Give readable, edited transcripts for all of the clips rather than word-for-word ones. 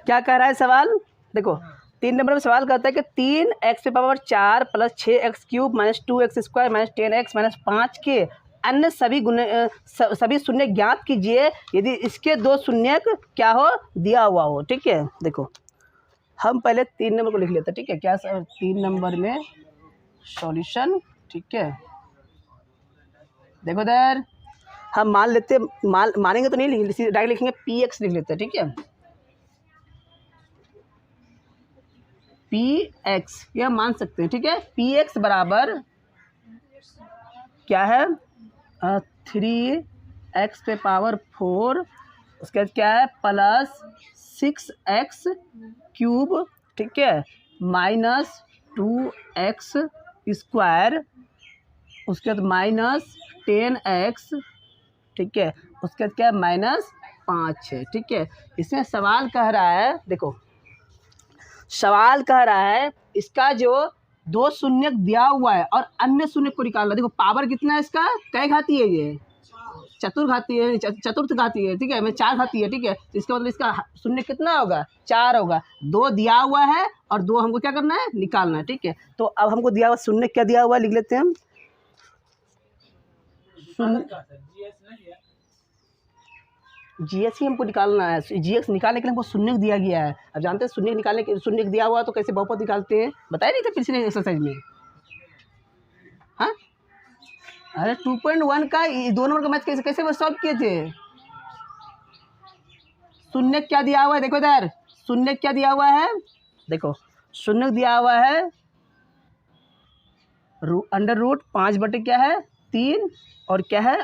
क्या कह रहा है सवाल? देखो 3 नंबर में सवाल करता है कि 3x⁴ plus 6x³ minus 2x² minus 10x minus 5 के अन्य सभी शून्य ज्ञात कीजिए यदि इसके 2 शून्य क्या हो दिया हुआ हो। ठीक है, देखो हम पहले 3 नंबर को लिख लेते हैं। ठीक है, क्या 3 नंबर में सॉल्यूशन। ठीक है, देखो इधर हम मान लेते मानेंगे तो नहीं डायरेक्ट लिखेंगे px लिख लेते हैं। ठीक है, px यह मान सकते हैं। ठीक है, px बराबर क्या है 3x⁴ उसके बाद क्या है प्लस 6x³ ठीक है माइनस 2x² उसके बाद माइनस 10x ठीक है उसके बाद क्या है माइनस 5 है। ठीक है, इसमें सवाल कह रहा है, देखो सवाल कह रहा है इसका जो 2 शून्य दिया हुआ है और अन्य शून्य को निकालना। देखो पावर कितना है इसका, कै घाती है ये चतुर्घाती है, चतुर्थ घाती है। ठीक है, मैं 4 घाती है। ठीक है, तो इसका मतलब इसका शून्य कितना होगा 4 होगा। 2 दिया हुआ है और 2 हमको क्या करना है निकालना है। ठीक है, तो अब हमको दिया हुआ शून्य क्या दिया हुआ है लिख लेते हैं हम। जीएस ही हमको निकालना है। जीएस निकालने के लिए हमको शून्य दिया गया है। अब जानते हैं शून्य निकालने के शून्य दिया हुआ तो कैसे बहुपद निकालते हैं, बताया नहीं था पिछले एक्सरसाइज में। हाँ अरे 2.1 का 2 नंबर का मैथ कैसे कैसे सॉल्व किए थे। शून्य क्या दिया हुआ है, देखो इधर शून्य क्या दिया हुआ है, देखो शून्य दिया हुआ है √5 बटे क्या है 3 और क्या है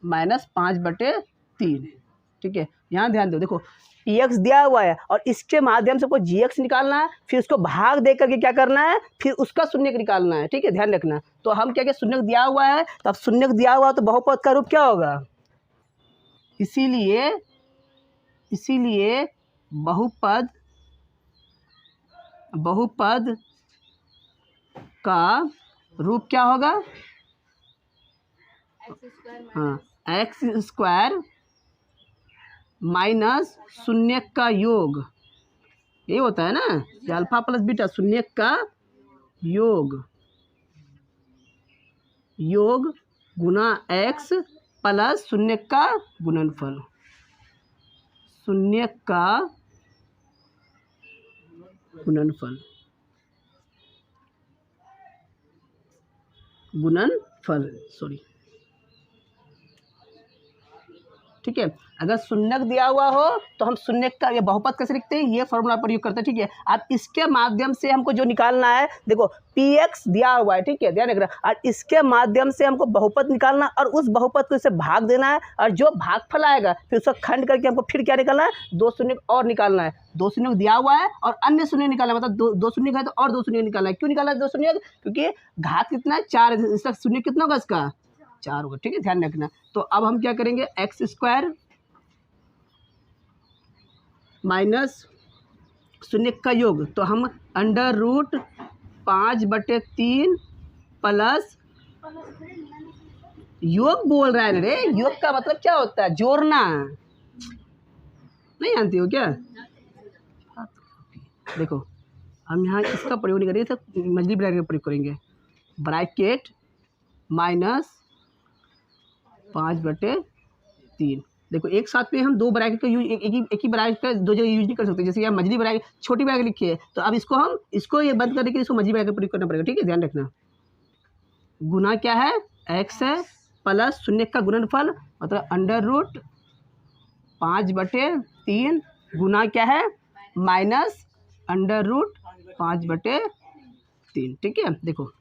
√-5/3। ठीक है, यहाँ ध्यान दो, देखो px दिया हुआ है और इसके माध्यम से कोई gx निकालना है, फिर उसको भाग दे करके क्या करना है फिर उसका शून्य निकालना है। ठीक है, ध्यान रखना। तो हम क्या शून्य दिया हुआ है तो अब शून्य दिया हुआ तो बहुपद का रूप क्या होगा, इसीलिए बहुपद का रूप क्या होगा, हाँ x² माइनस शून्य का योग, ये होता है ना अल्फा प्लस बीटा शून्य का योग गुना x प्लस शून्य का गुणनफल, सॉरी। ठीक है, अगर शून्य दिया हुआ हो तो हम शून्य का ये बहुपद कैसे लिखते हैं, ये फॉर्मूला प्रयोग करते हैं। ठीक है, अब इसके माध्यम से हमको जो निकालना है, देखो px दिया हुआ है। ठीक है, ध्यान रखना, और इसके माध्यम से हमको बहुपद निकालना और उस बहुपद को इसे भाग देना है और जो भागफल आएगा फिर उसका खंड करके हमको फिर क्या निकालना है 2 शून्य और निकालना है। 2 शून्य दिया हुआ है और अन्य शून्य निकालना है, मतलब 2 शून्य है तो और 2 शून्य निकालना है। क्यों निकालना है 2 शून्य, क्योंकि घात कितना है 4, इसका शून्य कितना होगा इसका 4 होगा। ठीक है, ध्यान रखना। तो अब हम क्या करेंगे x² माइनस शून्य का योग, तो हम √5/3 प्लस योग बोल रहा है ना रे, योग का मतलब क्या होता है जोड़ना, नहीं जानती हो क्या। देखो हम यहाँ इसका प्रयोग नहीं करेंगे, तो मछली ब्रैकेट का प्रयोग करेंगे, ब्रैकेट माइनस 5/3। देखो एक साथ में हम 2 ब्रैकेट का यूज एक ही ब्रैकेट का 2 जगह यूज नहीं कर सकते। जैसे यहाँ मछली ब्रैकेट छोटी ब्रैकेट लिखी है तो अब इसको ये बंद करने के लिए इसको मछली ब्रैकेट प्रयोग करना पड़ेगा। ठीक है, ध्यान रखना। गुना क्या है x है प्लस शून्य का गुणनफल मतलब √5/3 गुना क्या है माइनस √5/3। ठीक है, देखो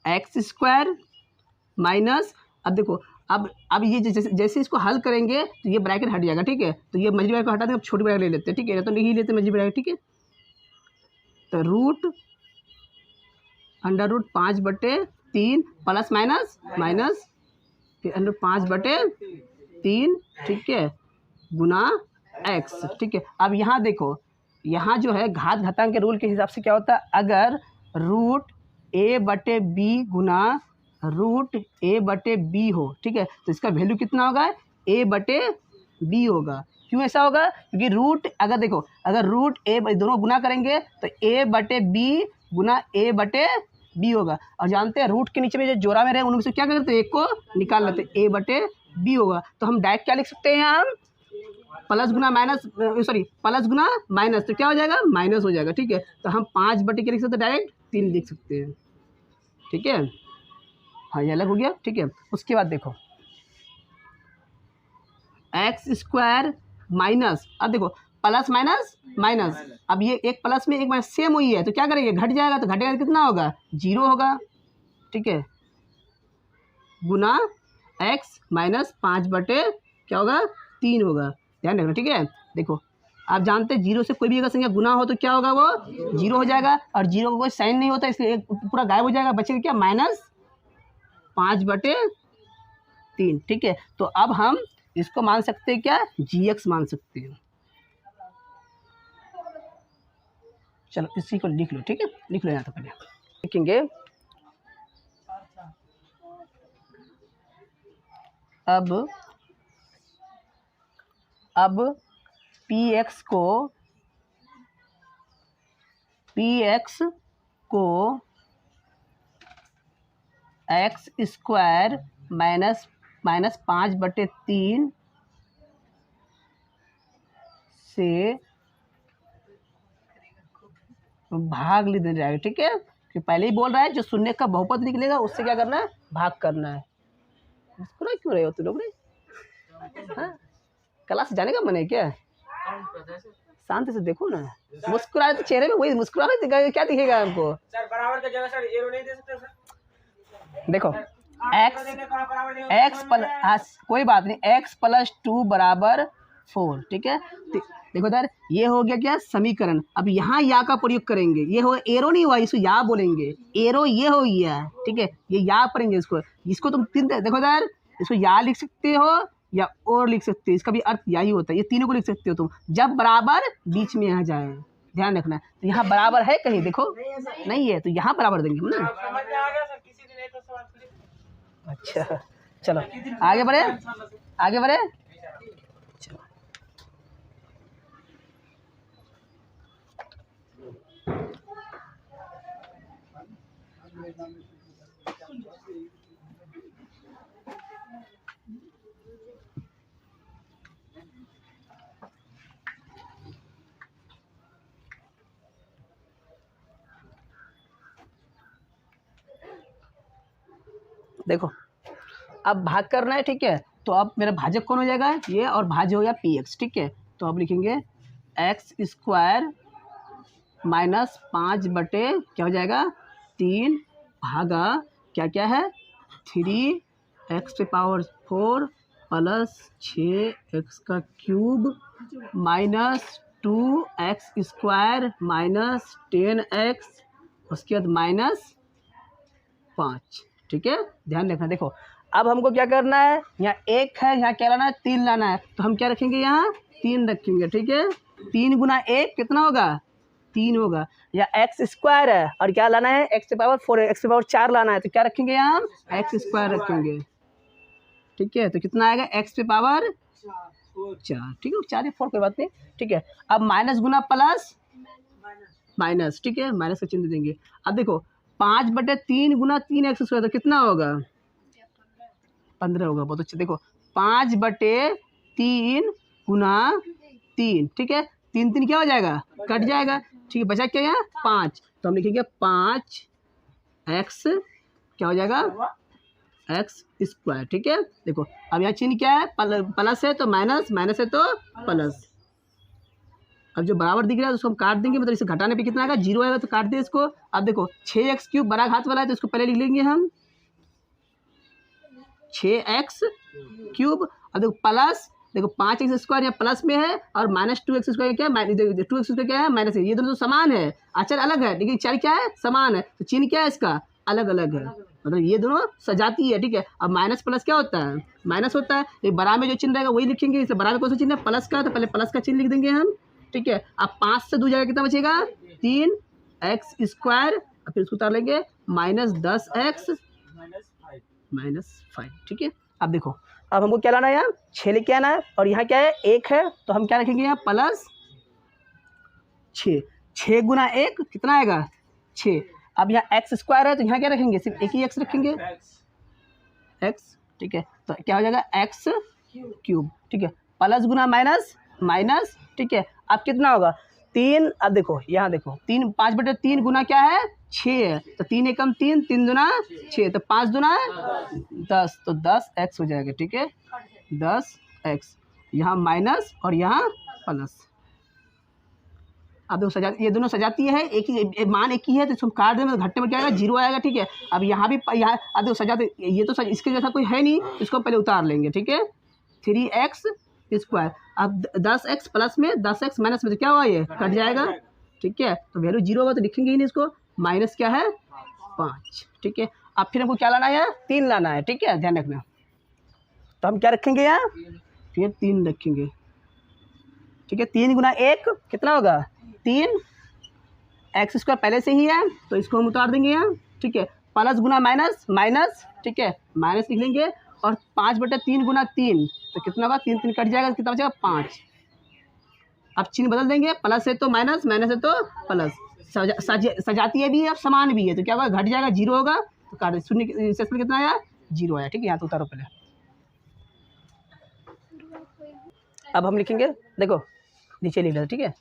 x² माइनस, अब देखो अब ये जैसे इसको हल करेंगे तो ये ब्रैकेट हट जाएगा। ठीक है, तो ये मछली ब्रैकेट को हटा देंगे, अब छोटी ब्रैकेट ले लेते हैं। ठीक है, तो नहीं लेते मछली ब्रैकेट। ठीक है, तो √5/3 प्लस माइनस फिर √5/3। ठीक है, गुना x। ठीक है, अब यहाँ देखो, यहाँ जो है घात घातांक के रूल के हिसाब से क्या होता है, अगर √a/b गुना √a/b हो, ठीक है, तो इसका वैल्यू कितना होगा ए बटे बी होगा। क्यों ऐसा होगा? क्योंकि रूट अगर देखो, अगर रूट ए दोनों गुना करेंगे तो ए बटे बी गुना ए बटे बी होगा। और जानते हैं रूट के नीचे में जो जोड़ा में रहे उनमें से क्या करते हैं, एक को निकाल लेते हैं, ए बटे बी होगा। तो हम डायरेक्ट क्या लिख सकते हैं यहाँ, प्लस गुना माइनस, सॉरी प्लस गुना माइनस, तो क्या हो जाएगा, माइनस हो जाएगा। ठीक है, तो हम 5 बटे क्या लिख सकते हैं, डायरेक्ट 3 लिख सकते हैं। ठीक है, हाँ ये अलग हो गया। ठीक है, उसके बाद देखो एक्स स्क्वायर माइनस, अब देखो प्लस माइनस माइनस, अब ये एक प्लस में एक माइनस सेम हुई है तो क्या करेंगे, घट जाएगा, तो घटेगा तो कितना होगा, 0 होगा। ठीक है, गुना एक्स माइनस 5 बटे क्या होगा, 3 होगा। ध्यान रखना। ठीक है, देखो आप जानते हैं 0 से कोई भी अगर संख्या गुना हो तो क्या होगा, वो 0 हो जाएगा, और 0 का कोई साइन नहीं होता इसलिए एक पूरा गायब हो जाएगा, बचेगा क्या, -5 बटे 3। ठीक है, तो अब हम इसको मान सकते हैं क्या, gx मान सकते हैं। चलो इसी को लिख लो। ठीक है, लिख लो यहाँ तो पहले लिखेंगे। अब px को एक्स स्क्वायर माइनस 5 बटे 3 से भाग ले देना जाएगा। ठीक है, कि पहले ही बोल रहा है जो शून्य का बहुपद निकलेगा उससे क्या करना है, भाग करना है। मुस्कुरा क्यों रहे हो तुम लोग रे? हाँ, क्लास जाने का मन है क्या? शांति से देखो ना, मुस्कुराए तो चेहरे में वही मुस्कुराए क्या दिखेगा हमको? सर बराबर की जगह सर एरो नहीं दे सकते सर? देखो एक्स प्लस, कोई बात नहीं, x + 2 = 4। ठीक है, देखो इधर ये हो गया क्या, समीकरण। अब यहाँ या का प्रयोग करेंगे, ये हो एरो नहीं हुआ, इसको या बोलेंगे, एरो ये हो गया। ठीक है, ये या पढ़ेंगे इसको तुम तीन, देखो इधर इसको या लिख सकते हो या और लिख सकते हो, इसका भी अर्थ या ही होता है। ये तीनों को लिख सकते हो तुम, जब बराबर बीच में आ जाए। ध्यान रखना, तो यहाँ बराबर है कहीं, देखो नहीं है तो यहाँ बराबर देंगे हम ना। समझ में आ गया सर, किसी दिन एक सवाल पूछे। अच्छा चलो आगे बढ़े, आगे बढ़े। चलो देखो अब भाग करना है। ठीक है, तो अब मेरा भाजक कौन हो जाएगा, ये, और भाज्य हो गया px। ठीक है, तो अब लिखेंगे एक्स स्क्वायर माइनस 5 बटे क्या हो जाएगा, 3 भागा क्या क्या है, 3x⁴ plus 6x³ minus 2x² minus 10x, उसके बाद -5। ठीक है, ध्यान रखना। देखो अब हमको क्या करना है, यहाँ 1 है, यहाँ क्या लाना है, 3 लाना है, तो हम क्या रखेंगे, यहाँ 3 रखेंगे। ठीक है, 3 गुना 1 कितना होगा, 3 होगा। या x² है और क्या लाना है, x⁴ x⁴ लाना है, तो क्या रखेंगे, यहाँ x² रखेंगे। ठीक है, तो कितना आएगा, x⁴ 4। ठीक है, 4 या 4 कोई बात नहीं। ठीक है, अब माइनस गुना प्लस माइनस। ठीक है, माइनस का चिन्ह देंगे। अब देखो 5 बटे 3 गुना 3x² तो कितना होगा, 15 होगा। बहुत अच्छा, देखो 5 बटे 3 गुना 3। ठीक है, 3 3 क्या हो जाएगा, कट जाएगा। ठीक है, बचा क्या यहाँ 5, तो हम लिखेंगे 5x क्या हो जाएगा, x²। ठीक है, देखो अब यहाँ चिन्ह क्या है, प्लस है तो माइनस, माइनस है तो प्लस। अब जो बराबर दिख रहा है तो उसको हम काट देंगे, मतलब इसे घटाने पे कितना आएगा, 0 आएगा, तो काट दे इसको। अब देखो 6x³ बड़ा घात वाला है तो इसको पहले लिख लेंगे हम 6x³। अब देखो प्लस, देखो 5x² यहाँ प्लस में है और -2x² क्या है, 2x² क्या है, माइनस है। ये दोनों तो समान है, अचर अलग है, लेकिन चर क्या है, समान है, तो चिन्ह क्या है इसका, अलग अलग है, मतलब ये दोनों सजाती है। ठीक है, अब माइनस प्लस क्या होता है, माइनस होता है, ये बराबर में जो चिन्ह रहेगा वही लिखेंगे। इसलिए बराबर कौन सा चिन्ह है, प्लस का, तो पहले प्लस का चिन्ह लिख देंगे हम। ठीक है, अब 5 से 2 जाएगा कितना बचेगा, 3x², और फिर इसको उतार लेंगे -10x -5। ठीक है, अब देखो अब हमको क्या लाना है यहाँ 6 लेके आना है, और यहाँ क्या है 1 है, तो हम क्या रखेंगे यहाँ प्लस 6। 6 गुना 1 कितना आएगा 6। अब यहाँ एक्स स्क्वायर है तो यहाँ क्या रखेंगे, सिर्फ एक ही एक्स रखेंगे, एक्स, ठीक है। तो क्या हो जाएगा एक्स क्यूब, ठीक है। प्लस गुना माइनस माइनस, ठीक है। अब कितना होगा 3। अब देखो यहाँ देखो 3 5/3 गुना क्या है 6 है, तो 3 एकम 3, 3 दूना 6, तो 5 दूना 10, तो 10 एक्स हो जाएगा, ठीक है। 10 एक्स, यहाँ माइनस और यहाँ प्लस। अब देखो सजा, ये दोनों सजाती है, एक ही मान एक ही है, तो इसको काट देंगे तो घट्टे में क्या आएगा 0 आएगा, ठीक है। अब यहाँ भी यहाँ अब देखो सजाते, ये तो इसके जैसा कोई है नहीं, इसको पहले उतार लेंगे, ठीक है। 3x स्क्वायर, अब 10x प्लस में 10x माइनस में तो क्या हुआ ये कट जाएगा, ठीक है। तो वैल्यू 0 होगा तो लिखेंगे ही नहीं इसको, माइनस क्या है 5, ठीक है। अब फिर हमको क्या लाना है 3 लाना है, ठीक है, ध्यान रखना। तो हम क्या रखेंगे यहाँ फिर 3 रखेंगे, ठीक है। 3 गुना 1 कितना होगा 3, एक्स स्क्वायर पहले से ही है तो इसको हम उतार देंगे यहाँ, ठीक है। प्लस गुना माइनस माइनस, ठीक है, माइनस लिख लेंगे, और 5/3 गुना 3 तो कितना होगा 3 3 कट जाएगा, कितना बचेगा 5। अब चिन्ह बदल देंगे, प्लस है तो माइनस, माइनस है तो प्लस, सजाती है भी है और समान भी है, तो क्या होगा घट जाएगा 0 होगा, तो काट 0 कितना आया 0 आया, ठीक है। यहाँ तो उतारो पहले। अब हम लिखेंगे, देखो नीचे लिख लेते, ठीक है।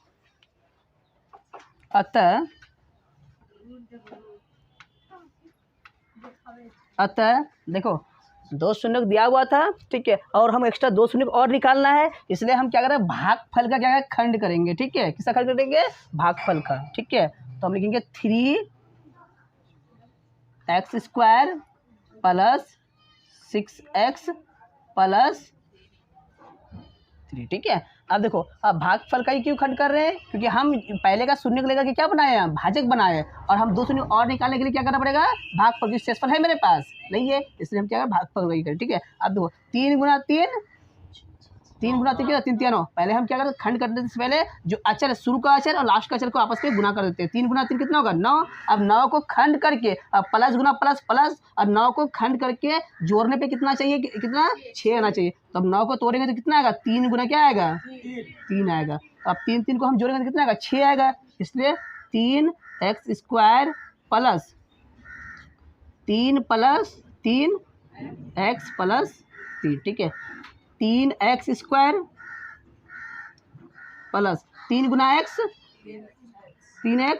अतः देखो 2 शून्य दिया हुआ था, ठीक है, और हम एक्स्ट्रा 2 शून्य और निकालना है, इसलिए हम क्या करें भागफल का क्या है खंड करेंगे, ठीक है। किसका खंड करेंगे भागफल का, ठीक है। तो हम लिखेंगे 3x square plus 6x plus 3, ठीक है। अब देखो अब भागफल का ही क्यों खंड कर रहे हैं, क्योंकि हम पहले का शून्य को लेकर के क्या बनाए हैं भाजक बनाए हैं, और हम 2 शून्य और निकालने के लिए क्या करना पड़ेगा भागफल, की शेषफल है मेरे पास नहीं है, इसलिए हम क्या करें भागफल वही करें, ठीक है। अब देखो 3 गुना 3 क्या 3 3 9, पहले हम क्या करते हैं खंड करने से पहले जो अचर है शुरू का अचर और लास्ट का अचर को आपस में गुना कर देते हैं। 3 गुना 3 कितना होगा 9। अब 9 को खंड करके अब प्लस गुना प्लस प्लस, और 9 को खंड करके जोड़ने पे कितना चाहिए, कितना 6 आना चाहिए। तो अब 9 को तोड़ेंगे तो कितना आएगा 3 गुना क्या आएगा 3 आएगा। अब 3 3 को हम जोड़ेंगे तो कितना आएगा 6 आएगा, इसलिए 3x square plus 3 plus 3x plus 3, ठीक है। 3x स्क्वायर प्लस 3 गुना x 3x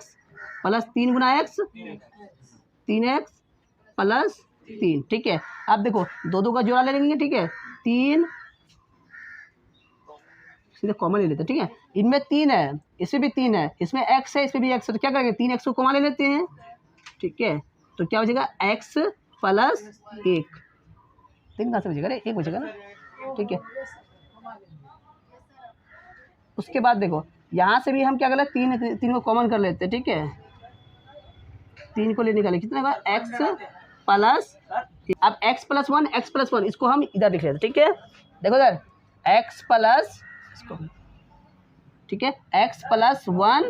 प्लस 3 गुना x 3x प्लस 3, ठीक है। अब देखो 2 का जोड़ा ले लेंगे, ठीक है। 3 सीधे कॉमन ले लेते हैं, ठीक है। इनमें 3 है, इसमें भी 3 है, इसमें x है, इसमें भी x है, तो क्या करेंगे 3x को कॉमन ले लेते हैं, ठीक है। तो क्या बचेगा x प्लस 1, 3 कहाँ से बचेगा, 1 बचेगा ना, ठीक है। उसके बाद देखो यहाँ से भी हम क्या कर लेते हैं 3 को कॉमन कर लेते हैं, ठीक है। 3 को ले निकाले कितना होगा x प्लस, अब x प्लस 1 इसको हम इधर लिख लेते हैं, ठीक है। देखो इधर x प्लस, ठीक है, x प्लस 1,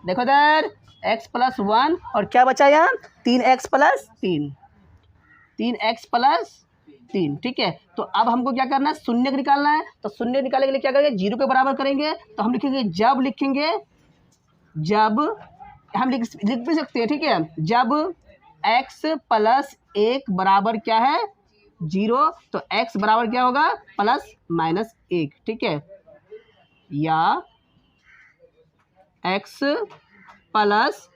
देखो इधर x प्लस 1 और क्या बचा यहाँ 3x प्लस 3, 3x प्लस 3, ठीक है। तो अब हमको क्या करना है शून्य निकालना है, तो शून्य निकालने के लिए क्या करेंगे 0 के बराबर करेंगे, तो हम लिखेंगे जब हम लिख भी सकते हैं, ठीक है। जब x प्लस 1 बराबर क्या है 0, तो x बराबर क्या होगा प्लस माइनस 1, ठीक है। या x प्लस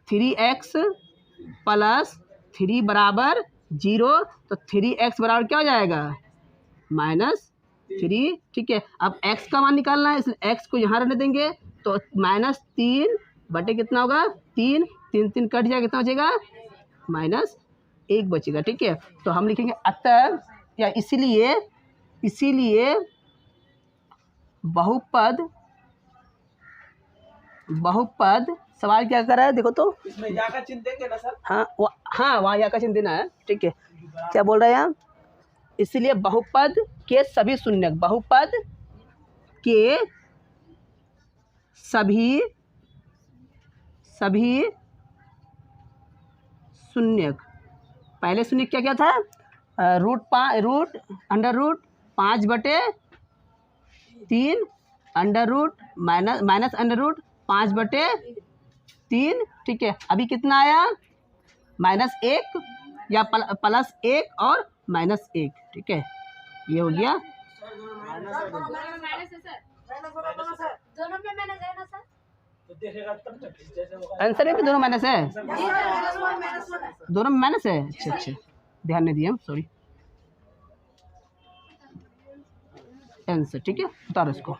3x प्लस 3 बराबर 0, तो 3x बराबर क्या हो जाएगा -3, ठीक है। अब x का मान निकालना है, इसलिए x को यहाँ रहने देंगे, तो -3 बटे कितना होगा 3 3 3 कट जाएगा, कितना बचेगा -1 बचेगा, ठीक है। तो हम लिखेंगे अतः या इसीलिए बहुपद सवाल क्या कर रहा है देखो तो, इसमें या का चिन्ह देंगे ना सर। हाँ वहाँ या का चिन्ह देना है, ठीक है। क्या बोल रहा है यहाँ, इसलिए बहुपद के सभी शून्यक, बहुपद के सभी शून्यक, पहले शून्यक क्या क्या था root under root 5/3 under root minus under root 5/3, ठीक है। अभी कितना आया, -1 या +1 और -1, ठीक है। ये हो गया। तो देखेगा तब तक जैसे होगा। आंसर है कि दोनों माइनस है, दोनों में माइनस है। अच्छा अच्छा, ध्यान नहीं दिया, सॉरी। आंसर, ठीक है, उतारो इसको।